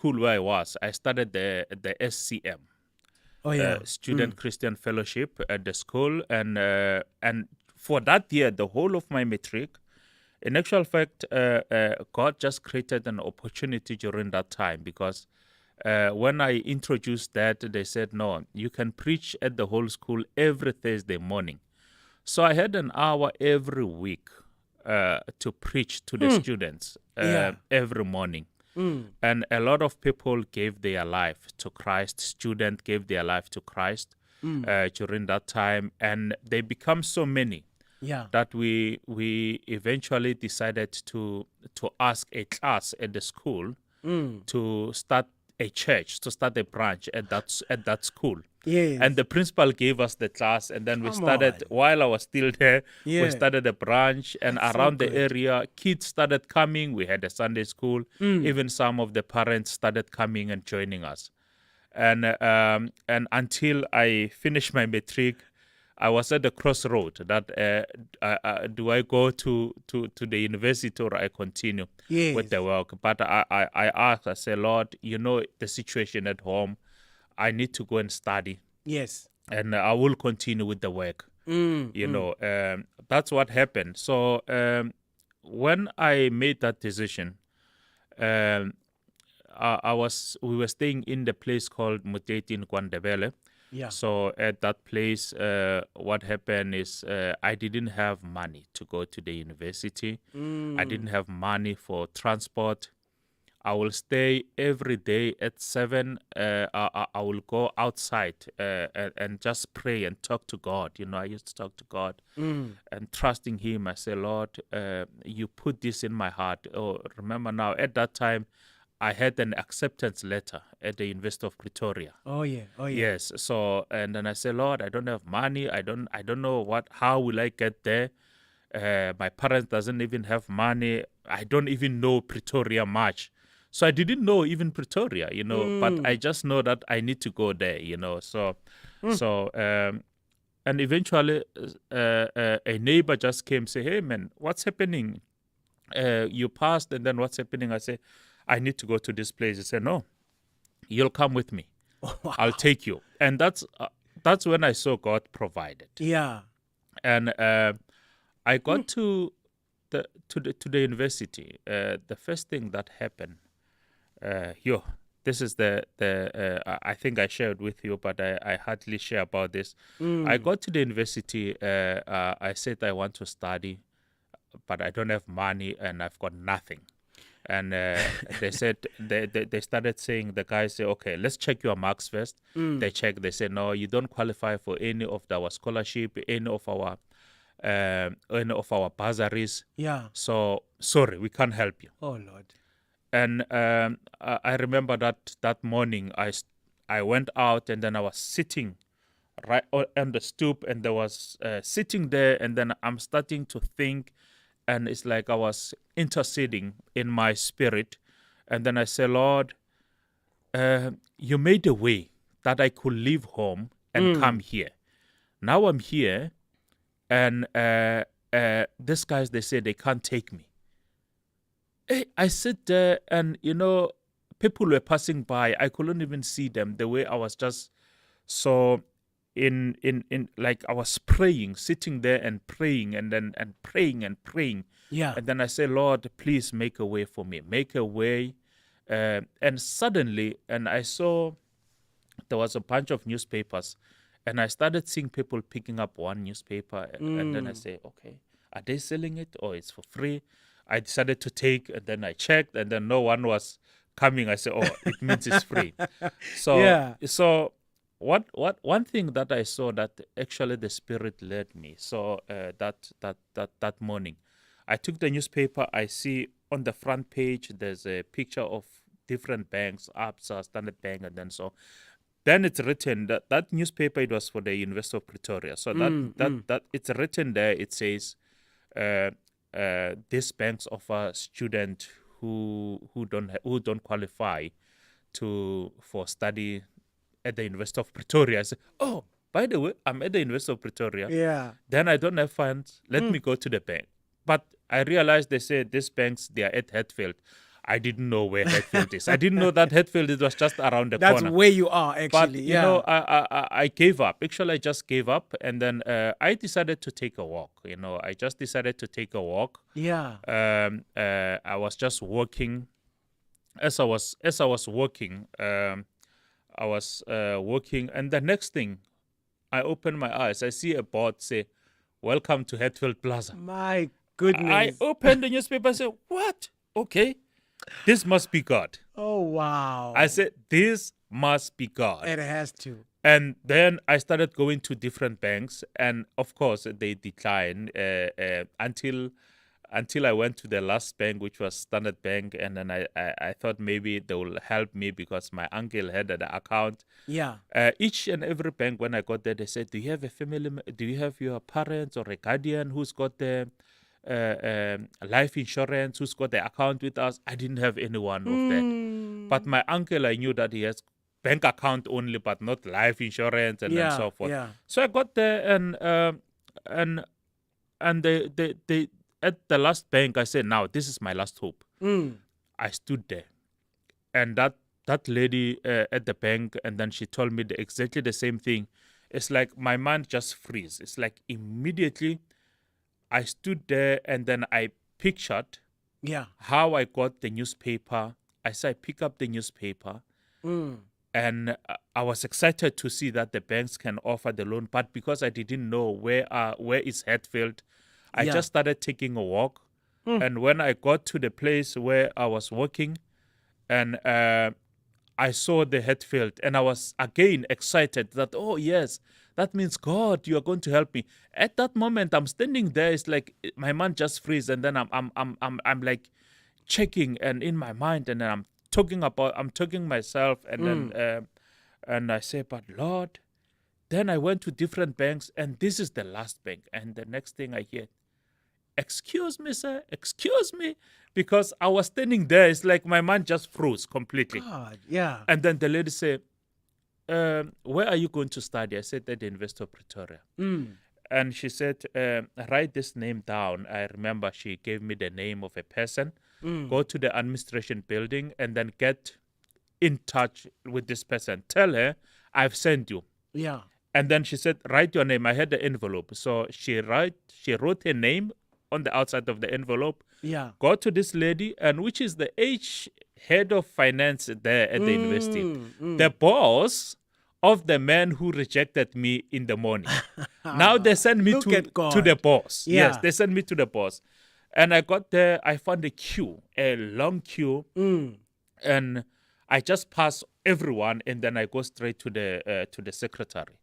school where I was, I started the SCM, Oh yeah. Student Christian Fellowship at the school, and for that year, the whole of my matric, in actual fact, God just created an opportunity during that time because when I introduced that, they said, no, you can preach at the whole school every Thursday morning. So I had an hour every week to preach to the students Yeah. every morning. And a lot of people gave their life to Christ. Students gave their life to Christ during that time. And they become so many Yeah. that we eventually decided to ask a class at the school to start a church, to start a branch at that school. Yes. And the principal gave us the class, and then we Come started, on. while I was still there, Yeah. we started a branch, and That's so around the good. area, kids started coming. We had a Sunday school. Even some of the parents started coming and joining us. And until I finished my matric, I was at the crossroad that do I go to the university or I continue Yes. with the work? But I asked, I said, Lord, you know the situation at home. I need to go and study, Yes. and I will continue with the work. You know, that's what happened. So when I made that decision, we were staying in the place called Muteti in Kwandebele. Yeah. So at that place, what happened is I didn't have money to go to the university. I didn't have money for transport. I will stay every day at 7. I will go outside and just pray and talk to God. You know, I used to talk to God and trusting Him. I say, Lord, you put this in my heart. Oh, remember now, at that time, I had an acceptance letter at the University of Pretoria. Oh yeah. Oh yeah. Yes. So, and then I say, Lord, I don't have money. I don't know how will I get there? My parents doesn't even have money. I don't even know Pretoria much. So I didn't know even Pretoria, you know, but I just know that I need to go there, you know. So, and eventually a neighbor just came, say, hey man, what's happening? You passed, and then what's happening? I say, I need to go to this place. He said, no, you'll come with me. Wow. I'll take you. And that's when I saw God provided. Yeah. And I got to the university. The first thing that happened, this is the I think I shared with you, but I hardly share about this. I got to the university. I said I want to study, but I don't have money and I've got nothing. And they said they started saying, the guys say, okay, let's check your marks first. They check. They say, no, you don't qualify for any of our scholarship, any of our bursaries. Yeah. So sorry, we can't help you. Oh Lord. And I remember that morning I went out, and then I was sitting right on the stoop, and there was sitting there, and then I'm starting to think, and it's like I was interceding in my spirit. And then I say, Lord, you made a way that I could leave home and come here. Now I'm here, and these guys, they say they can't take me. Hey, I sit there, and, you know, people were passing by. I couldn't even see them, the way I was just so in like I was praying, sitting there and praying, and praying. Yeah. And then I say, Lord, please make a way for me, make a way. And suddenly, and I saw there was a bunch of newspapers, and I started seeing people picking up one newspaper, and then I say, okay, are they selling it or it's for free? I decided to take, and then I checked, and then no one was coming. I said, oh, it means it's free. So, Yeah. so one thing that I saw that actually the Spirit led me. So that morning, I took the newspaper. I see on the front page there's a picture of different banks, Absa, Standard Bank, and then so. Then it's written that newspaper, it was for the University of Pretoria. So that it's written there. It says, these banks offer students who don't qualify for study at the University of Pretoria. I said, oh, by the way, I'm at the University of Pretoria. Yeah. Then I don't have funds. Let me go to the bank. But I realized they say these banks, they are at Hatfield. I didn't know where Hatfield is. I didn't know that Hatfield it was just around the That's corner. where you are, But actually. you know, I gave up. Actually, I just gave up, and then I decided to take a walk. You know, I just decided to take a walk. Yeah. I was just walking. As I was walking, I was walking, and the next thing, I open my eyes. I see a board say, "Welcome to Hatfield Plaza." My goodness. I opened the newspaper. I said, "What? Okay, this must be God." Oh, wow. I said, "This must be God." It has to. And then I started going to different banks, and of course they declined until I went to the last bank, which was Standard Bank, and then I thought maybe they will help me because my uncle had an account. Yeah. Each and every bank, when I got there, they said, "Do you have a family? Do you have your parents or a guardian who's got the life insurance? Who's got the account with us?" I didn't have any one of that. But my uncle, I knew that he has bank account only, but not life insurance and so forth. Yeah. So I got there, and they at the last bank, I said, "Now this is my last hope." I stood there, and that lady at the bank, and then she told me exactly the same thing. It's like my mind just freeze. It's like immediately I stood there, and then I pictured how I got the newspaper. I said, I pick up the newspaper, and I was excited to see that the banks can offer the loan, but because I didn't know where is Hatfield, I just started taking a walk. And when I got to the place where I was working, and I saw the Hatfield, and I was again excited that, oh yes, that means God, you are going to help me. At that moment, I'm standing there. It's like my mind just freeze, and then I'm like checking, and in my mind, and then I'm talking myself, and then and I say, but Lord, then I went to different banks, and this is the last bank, and the next thing I hear, "Excuse me, sir, excuse me," because I was standing there. It's like my mind just froze completely. God, yeah. And then the lady said, "Where are you going to study?" I said, "At the University of Pretoria." And she said, "Write this name down." I remember she gave me the name of a person. Go to the administration building and then get in touch with this person. Tell her I've sent you. Yeah. And then she said, "Write your name." I had the envelope. So she wrote her name on the outside of the envelope. Yeah. Go to this lady, and which is the head of finance there at the university. The boss of the man who rejected me in the morning. Now they send me to the boss. Yeah. Yes, they send me to the boss. And I got there, I found a long queue. And I just pass everyone, and then I go straight to the secretary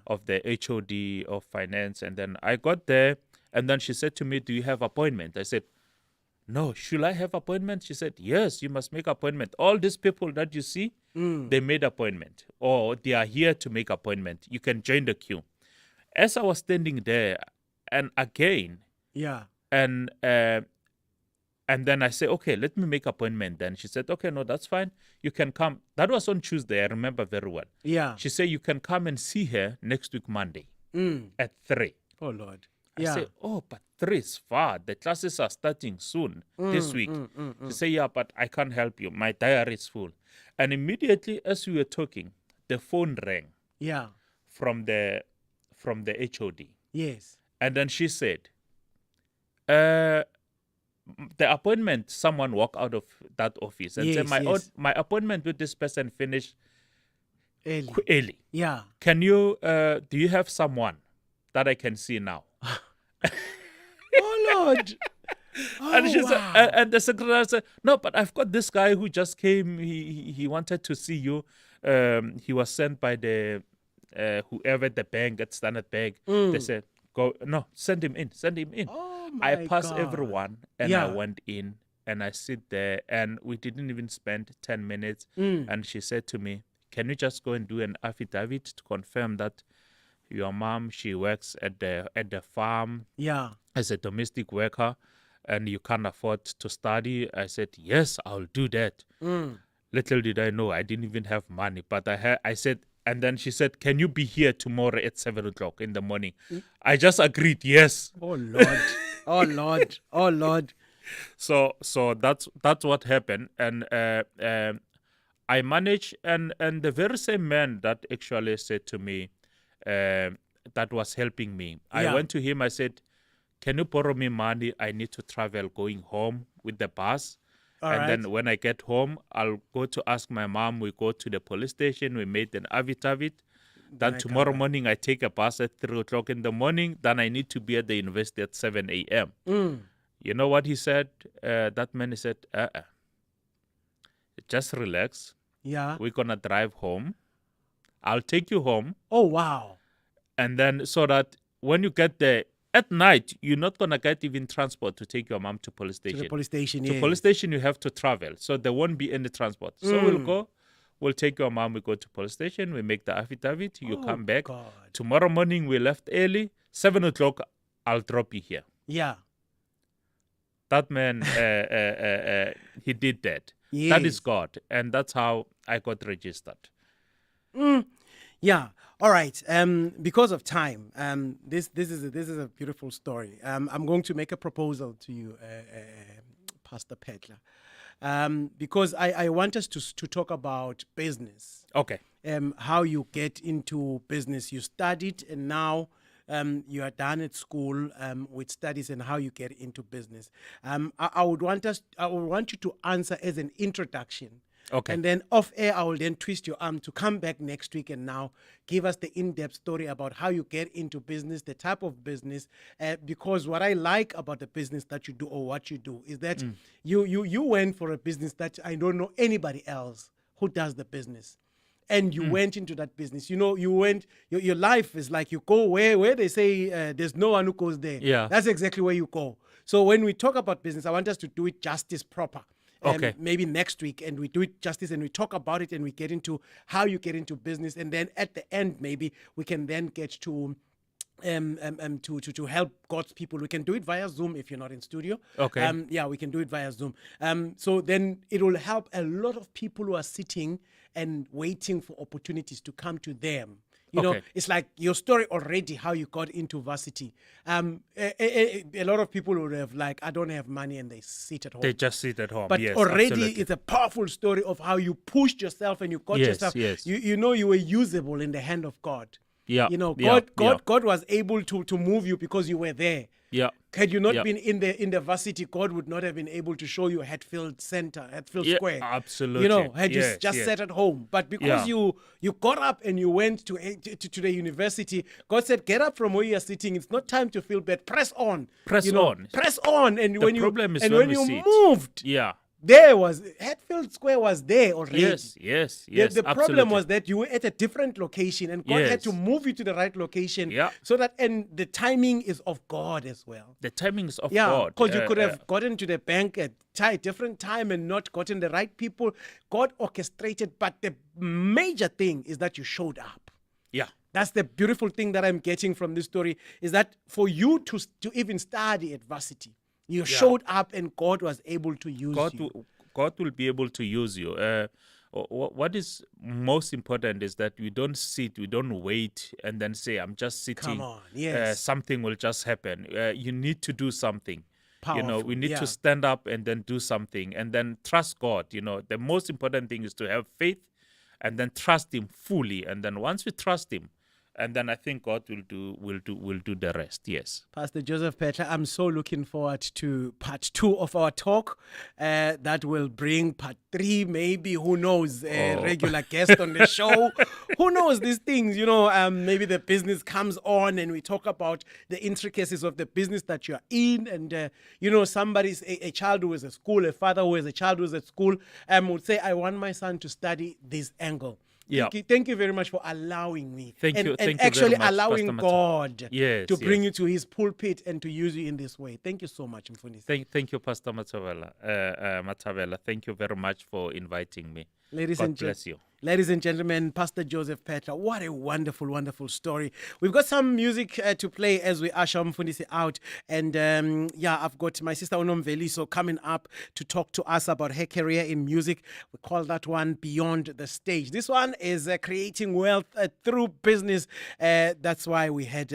of the HOD of finance. And then I got there, and then she said to me, "Do you have appointment?" I said, "No." "Should I have appointment?" She said, "Yes, you must make appointment. All these people that you see, they made appointment, or they are here to make appointment. You can join the queue." As I was standing there, and again, and then I say, "Okay, let me make appointment then." She said, "Okay, no, that's fine. You can come." That was on Tuesday, I remember very well. She said, "You can come and see her next week, Monday, at 3. Oh, Lord. I say, "Oh, but 3 is far. The classes are starting soon this week." She said, "Yeah, but I can't help you. My diary is full." And immediately as we were talking, the phone rang from the HOD. Yes. And then she said, the appointment, someone walked out of that office and said, my appointment with this person finished early. Yeah. Can you, do you have someone that I can see now? Oh, Lord. And she said, and the secretary said, "No, but I've got this guy who just came. He wanted to see you. He was sent by the whoever the bank at Standard Bank." They said, "Go, no, send him in. Send him in." Oh, I my passed God. everyone, and I went in, and I sit there, and we didn't even spend 10 minutes. And she said to me, "Can you just go and do an affidavit to confirm that your mom, she works at the farm as a domestic worker, and you can't afford to study?" I said, "Yes, I'll do that." Little did I know, I didn't even have money, but I said, and then she said, "Can you be here tomorrow at 7 o'clock in the morning?" I just agreed, yes. Oh, Lord. Oh, Lord. Oh, Lord. So that's what happened, and I managed, and the very same man that actually said to me, that was helping me. I Yeah. went to him. I said, "Can you borrow me money? I need to travel going home with the bus." All And right. then when I get home, I'll go to ask my mom. We go to the police station. We made an affidavit. Then I come tomorrow back. morning, I take a bus at 3 o'clock in the morning. Then I need to be at the university at 7 a.m. You know what he said? That man, he said, just relax. Yeah. We're going to drive home. I'll take you home. Oh, wow. And then so that when you get there at night, you're not going to get even transport to take your mom to police To station. the police station, To yes. police station, you have to travel. So there won't be any transport. So we'll go. We'll take your mom. We go to police station. We make the affidavit. You Oh, come back. God. Tomorrow morning, we left early. 7 o'clock, I'll drop you here. Yeah. That man, he did that. Yes. That is God. And that's how I got registered. Yeah. All right. Because of time, this is a beautiful story. I'm going to make a proposal to you, Pastor Petla, because I want us to talk about business. Okay. How you get into business. You studied, and now you are done at school with studies, and how you get into business. I would want you to answer as an introduction. Okay. And then off air, I will then twist your arm to come back next week and now give us the in-depth story about how you get into business, the type of business. Because what I like about the business that you do, or what you do, is that you went for a business that I don't know anybody else who does the business. And you went into that business. You know, you went, your life is like you go where they say there's no one who goes there. Yeah. That's exactly where you go. So when we talk about business, I want us to do it justice proper. Okay. Maybe next week, and we do it justice, and we talk about it, and we get into how you get into business, and then at the end, maybe we can then get to help God's people. We can do it via Zoom if you're not in studio. Okay. Yeah, we can do it via Zoom. So then it will help a lot of people who are sitting and waiting for opportunities to come to them. You know, Okay. it's like your story already, how you got into varsity. A lot of people would have like, I don't have money, and they sit at home. They just sit at home. But yes, already absolutely. it's a powerful story of how you pushed yourself and you got Yes, yourself. yes. You know you were usable in the hand of God. Yeah. You know, yeah, God was able to move you because you were there. Yeah. Had you not Yeah. been in the varsity, God would not have been able to show you Hatfield Center, Hatfield Yeah, Square. absolutely. You know, had Yes, you just yes. sat at home. But because Yeah. you got up and you went to the university, God said, get up from where you are sitting. It's not time to feel bad. Press on. Press you know, on. Press on. And The problem is when when we you sit. moved, Yeah. there was Hatfield Square was there already. Yes. The problem absolutely. was that you were at a different location, and God had to Yes. move you to the right location. Yeah. So that, and the timing is of God as well. the timings of Yeah, God. because you could have gotten to the bank at a different time and not gotten the right people. God orchestrated, but the major thing is that you showed up. Yeah. That's the beautiful thing that I'm getting from this story, is that for you to even study at varsity, you showed up, and God was able to use you. God will be able to use you. What is most important is that we don't sit, we don't wait, and then say, "I'm just sitting." Come on, yes. Something will just happen. You need to do something. You know, we Powerful, need yeah. to stand up and then do something, and then trust God. You know, the most important thing is to have faith, and then trust Him fully. And then once we trust Him, and then I think God will do the rest. Yes. Pastor Joseph Petla, I'm so looking forward to part 2 of our talk. That will bring part 3, maybe, who knows, a regular guest on the show. Who knows these things, you know, maybe the business comes on and we talk about the intricacies of the business that you're in. And, you know, somebody's a child who is at school, a father who is a child who is at school, would say, I want my son to study this angle. Yeah. Thank you very much for allowing me. Thank you And very actually much, allowing Pastor Mata. God Yes, to bring yes. you to his pulpit and to use you in this way. Thank you so much, Mfundisi. Thank you, Pastor Matavela. Matavela. Thank you very much for inviting me. Ladies God and bless you. Ladies and gentlemen, Pastor Joseph Petra, what a wonderful, wonderful story. We've got some music to play as we usher Mfundisi out. And I've got my sister Unomveliso coming up to talk to us about her career in music. We call that one Beyond the Stage. This one is creating wealth through business. That's why we had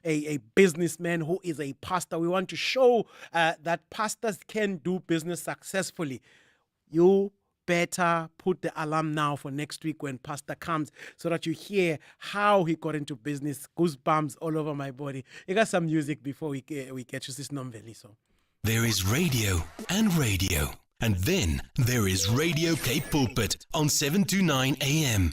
a businessman who is a pastor. We want to show that pastors can do business successfully. You better put the alarm now for next week when Pastor comes so that you hear how he got into business. Goosebumps all over my body. You got some music before we get to this Nomveliso. There is radio, and then there is Radio Cape Pulpit on 7 to 9 a.m.